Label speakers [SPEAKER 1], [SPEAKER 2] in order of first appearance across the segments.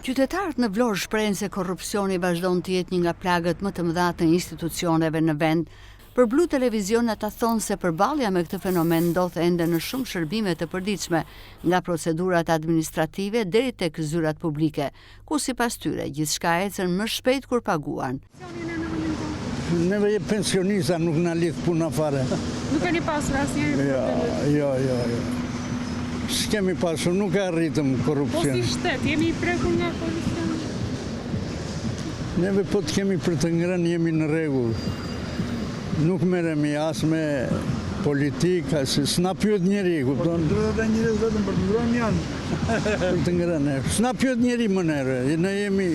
[SPEAKER 1] Qytetarët në Vlorë shprehen se korrupsioni vazhdon të jetë një nga plagët më të mëdha të institucioneve në vend. Për Blu Televizion ata thonë se përballja me këtë fenomen ndodh ende në shumë shërbime të përditshme, nga procedurat administrative deri tek zyrat publike, ku sipas tyre gjithçka ecën më shpejt kur paguan.
[SPEAKER 2] Neve pensionista nuk na lidh puna fare.
[SPEAKER 3] Nuk keni pasur asnjëherë?
[SPEAKER 2] Jo. S'kemi pasur, nuk e arritëm korrupsion.
[SPEAKER 3] Po si shtet, jemi i prekur nga korrupsioni?
[SPEAKER 2] Neve po të kemi për të ngrënë jemi në rregull. Nuk merremi as me politika, se s'na pyet njeri, kupton?
[SPEAKER 4] Duhet edhe njerëz vetëm për të ngrënë janë.
[SPEAKER 2] Për të ngrënë. S'na pyet njeri më nere, ne jemi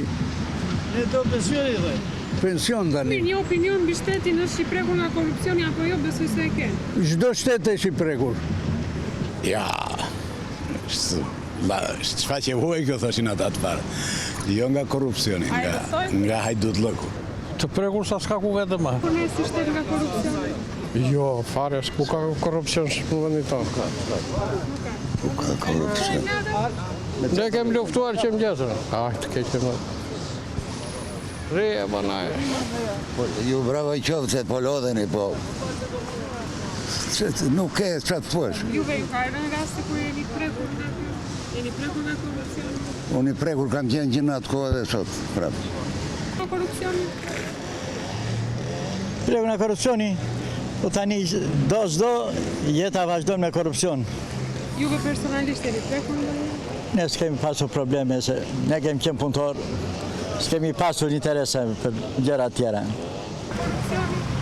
[SPEAKER 4] Ne do pensioni dhe.
[SPEAKER 2] pension tani.
[SPEAKER 3] Mirë, një opinion mbi shtetin është i prekur nga korrupsioni apo jo, besoj se e ke.
[SPEAKER 2] Çdo shtet është i prekur.
[SPEAKER 5] Ja, shfaqe huaj kjo thoshin ata të parë. Jo nga korrupsioni, nga hajdutlëku.
[SPEAKER 4] Të prekur sa s'ka ku vetëm ma.
[SPEAKER 3] Po ne si shtet nga korrupsioni?
[SPEAKER 4] Jo, fare, s'ku ka korrupsion në vendin tonë.
[SPEAKER 5] Ku ka korrupsion?
[SPEAKER 4] Ne kem luftuar që mëgjesën. Të keqe më. Rije, banaj.
[SPEAKER 6] Ju bravo i qovë se po lodheni, po... Nuk e që të thuash.
[SPEAKER 3] Juve ju ka rënë raste kur jeni prekur nga kjo? Jeni prekur nga korrupsioni?
[SPEAKER 6] Unë i prekur kam qenë gjë në atë kohë dhe sot, prapë.
[SPEAKER 3] Nga korrupsioni?
[SPEAKER 7] Prekur nga korrupsioni, po tani do jeta vazhdon me korrupsion.
[SPEAKER 3] Juve personalisht jeni prekur nga një?
[SPEAKER 7] Ne s'kemi pasur probleme, se ne kemi qenë punëtor, s'kemi pasur interese për gjëra tjera.
[SPEAKER 3] Korrupsioni?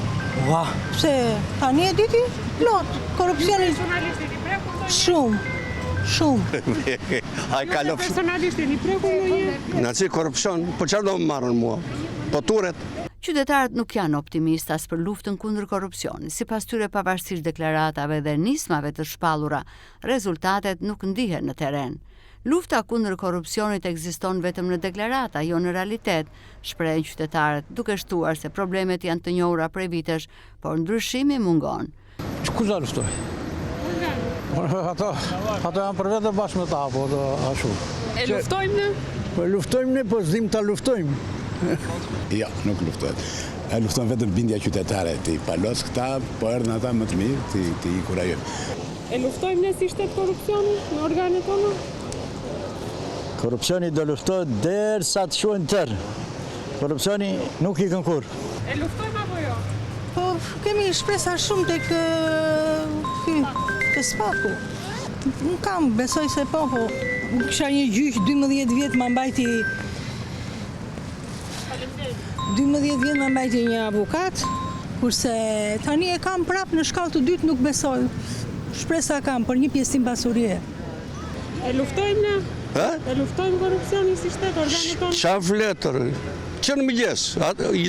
[SPEAKER 8] Pse tani e diti? Plot, korrupsioni
[SPEAKER 3] Personalisht jeni prekur nga një?
[SPEAKER 8] shumë.
[SPEAKER 3] Juve personalisht jeni prekur nga një?
[SPEAKER 9] Në si korrupsion, po çfarë do më marrën mua? Po turet.
[SPEAKER 1] Qytetarët nuk janë optimistë as për luftën kundër korrupsionit. Sipas tyre, pavarësisht deklaratave dhe nismave të shpallura, rezultatet nuk ndihen në terren. Lufta kundër korrupsionit ekziston vetëm në deklarata, jo në realitet, shprehen qytetarët, duke shtuar se problemet janë të njohura prej vitesh, por ndryshimi mungon.
[SPEAKER 4] Kuza luftoj? Ato janë për vetë bashkë me ta, po ashtu.
[SPEAKER 3] E luftojmë ne?
[SPEAKER 2] Po luftojmë ne, po s'dim ta luftojmë.
[SPEAKER 5] Jo, nuk luftojnë. E luftojnë vetëm bindja qytetare, ti palos këta, po erdhën ata më të mirë, ti i kurajojnë.
[SPEAKER 3] E luftojmë ne si shtet korrupsioni në organet tona?
[SPEAKER 7] Korrupsioni do luftohet derisa të quhen tërë. Korrupsioni nuk i kur.
[SPEAKER 3] E luftojmë apo jo?
[SPEAKER 8] Po kemi shpresa shumë tek te Spaku. Nuk kam, besoj se po. Kisha një gjyq 12 vjet ma mbajti 12 vjet ma mbajti një avokat, kurse tani e kam prap në shkallë të dytë, nuk besoj. Shpresa kam për një pjesë pasurie.
[SPEAKER 3] E luftojmë ne? E luftojmë korrupsionin si shtet organet tona?
[SPEAKER 9] Qa fletër? Që në mëgjes?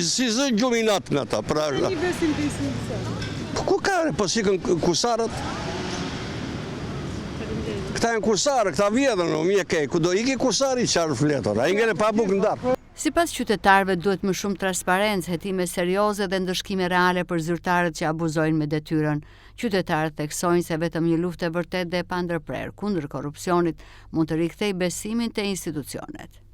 [SPEAKER 9] Si zë gjuminat nga ta.
[SPEAKER 3] Një besim të institucion.
[SPEAKER 9] Ku ka, po sikën kursarët? Këta janë kursarë, këta vjedhën, ku do iki kursari qarë fletër, a ingene pa buk në darë.
[SPEAKER 1] Sipas qytetarëve duhet më shumë transparencë, hetime serioze dhe ndëshkime reale për zyrtarët që abuzojnë me detyrën. Qytetarët theksojnë se vetëm një luftë e vërtetë dhe e pandërprerë kundër korrupsionit mund të rikthejë besimin te institucionet.